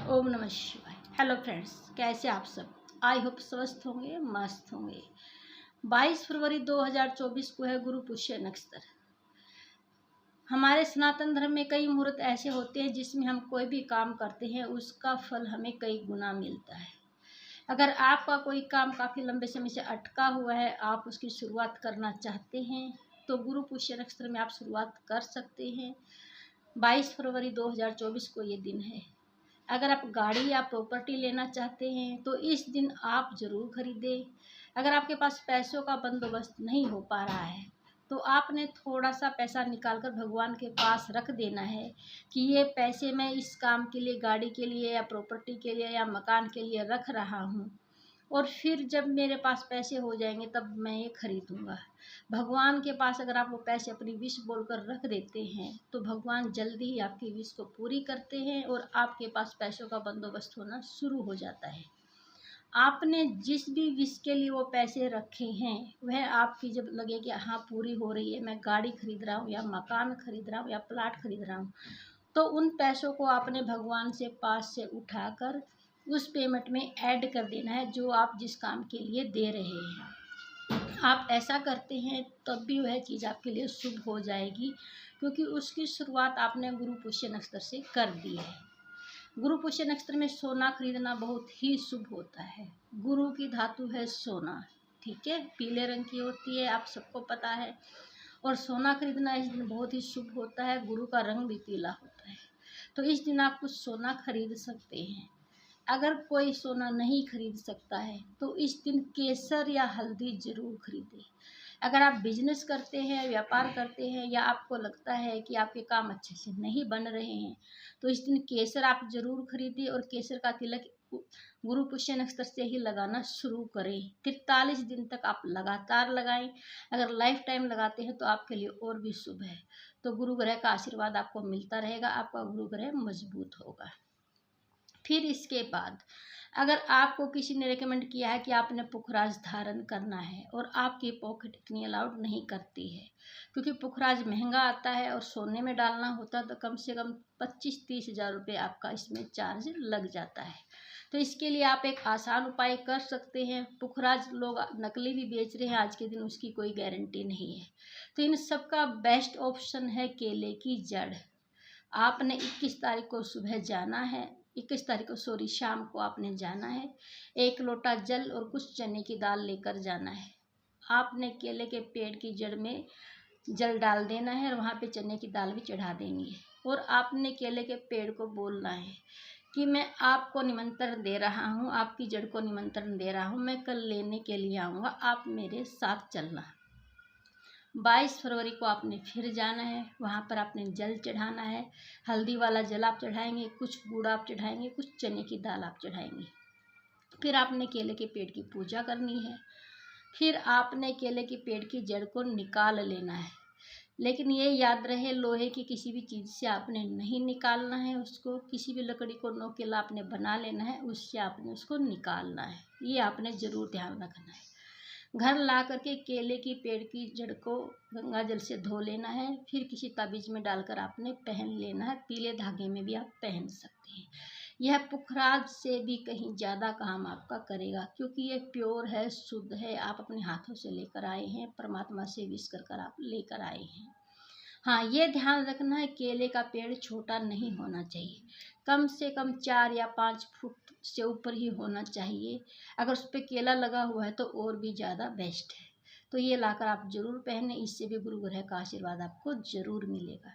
ओम नमः शिवाय। Hello friends, कैसे आप सब? आई होप स्वस्थ होंगे, मस्त होंगे। 22 फरवरी 2024 को है गुरु पुष्य नक्षत्र। हमारे सनातन धर्म में कई मुहूर्त ऐसे होते हैं जिसमें हम कोई भी काम करते हैं उसका फल हमें कई गुना मिलता है। अगर आपका कोई काम काफ़ी लंबे समय से अटका हुआ है, आप उसकी शुरुआत करना चाहते हैं तो गुरु पुष्य नक्षत्र में आप शुरुआत कर सकते हैं। 22 फरवरी 2024 को ये दिन है। अगर आप गाड़ी या प्रॉपर्टी लेना चाहते हैं तो इस दिन आप ज़रूर खरीदें। अगर आपके पास पैसों का बंदोबस्त नहीं हो पा रहा है तो आपने थोड़ा सा पैसा निकाल कर भगवान के पास रख देना है कि ये पैसे मैं इस काम के लिए, गाड़ी के लिए या प्रॉपर्टी के लिए या मकान के लिए रख रहा हूँ, और फिर जब मेरे पास पैसे हो जाएंगे तब मैं ये खरीदूँगा। भगवान के पास अगर आप वो पैसे अपनी विश बोलकर रख देते हैं तो भगवान जल्दी ही आपकी विश को पूरी करते हैं और आपके पास पैसों का बंदोबस्त होना शुरू हो जाता है। आपने जिस भी विश के लिए वो पैसे रखे हैं वह आपकी जब लगे कि हाँ पूरी हो रही है, मैं गाड़ी खरीद रहा हूँ या मकान खरीद रहा हूँ या प्लाट खरीद रहा हूँ, तो उन पैसों को आपने भगवान से पास से उठाकर उस पेमेंट में ऐड कर देना है जो आप जिस काम के लिए दे रहे हैं। आप ऐसा करते हैं तब भी वह चीज़ आपके लिए शुभ हो जाएगी, क्योंकि उसकी शुरुआत आपने गुरु पुष्य नक्षत्र से कर दी है। गुरु पुष्य नक्षत्र में सोना खरीदना बहुत ही शुभ होता है। गुरु की धातु है सोना, ठीक है, पीले रंग की होती है, आप सबको पता है। और सोना खरीदना इस दिन बहुत ही शुभ होता है। गुरु का रंग भी पीला होता है, तो इस दिन आप कुछ सोना खरीद सकते हैं। अगर कोई सोना नहीं खरीद सकता है तो इस दिन केसर या हल्दी जरूर खरीदें। अगर आप बिजनेस करते हैं, व्यापार करते हैं, या आपको लगता है कि आपके काम अच्छे से नहीं बन रहे हैं तो इस दिन केसर आप जरूर खरीदें और केसर का तिलक गुरु पुष्य नक्षत्र से ही लगाना शुरू करें। 43 दिन तक आप लगातार लगाएं। अगर लाइफ टाइम लगाते हैं तो आपके लिए और भी शुभ है। तो गुरु ग्रह का आशीर्वाद आपको मिलता रहेगा, आपका गुरु ग्रह मजबूत होगा। फिर इसके बाद अगर आपको किसी ने रेकमेंड किया है कि आपने पुखराज धारण करना है और आपकी पॉकेट इतनी अलाउड नहीं करती है, क्योंकि पुखराज महंगा आता है और सोने में डालना होता है तो कम से कम 25-30 हज़ार रुपये आपका इसमें चार्ज लग जाता है। तो इसके लिए आप एक आसान उपाय कर सकते हैं। पुखराज लोग नकली भी बेच रहे हैं आज के दिन, उसकी कोई गारंटी नहीं है। तो इन सब का बेस्ट ऑप्शन है केले की जड़। आपने 21 तारीख को सुबह जाना है, 21 तारीख को शाम को आपने जाना है। 1 लोटा जल और कुछ चने की दाल लेकर जाना है। आपने केले के पेड़ की जड़ में जल डाल देना है और वहाँ पे चने की दाल भी चढ़ा देनी है। और आपने केले के पेड़ को बोलना है कि मैं आपको निमंत्रण दे रहा हूँ, आपकी जड़ को निमंत्रण दे रहा हूँ, मैं कल लेने के लिए आऊँगा, आप मेरे साथ चलना। 22 फरवरी को आपने फिर जाना है, वहाँ पर आपने जल चढ़ाना है। हल्दी वाला जल आप चढ़ाएंगे, कुछ गुड़ आप चढ़ाएंगे, कुछ चने की दाल आप चढ़ाएंगे। फिर आपने केले के पेड़ की पूजा करनी है। फिर आपने केले के पेड़ की जड़ को निकाल लेना है, लेकिन ये याद रहे लोहे की किसी भी चीज़ से आपने नहीं निकालना है उसको। किसी भी लकड़ी को नोकेला आपने बना लेना है, उससे आपने उसको निकालना है। ये आपने ज़रूर ध्यान रखना है। घर ला करके केले की पेड़ की जड़ को गंगा जल से धो लेना है। फिर किसी ताबीज में डालकर आपने पहन लेना है। पीले धागे में भी आप पहन सकते हैं। यह पुखराज से भी कहीं ज़्यादा काम आपका करेगा, क्योंकि यह प्योर है, शुद्ध है। आप अपने हाथों से लेकर आए हैं, परमात्मा से विश कर आप लेकर आए हैं। हाँ, ये ध्यान रखना है केले का पेड़ छोटा नहीं होना चाहिए, कम से कम 4 या 5 फुट से ऊपर ही होना चाहिए। अगर उस पर केला लगा हुआ है तो और भी ज़्यादा बेस्ट है। तो ये लाकर आप ज़रूर पहने, इससे भी गुरु ग्रह का आशीर्वाद आपको ज़रूर मिलेगा।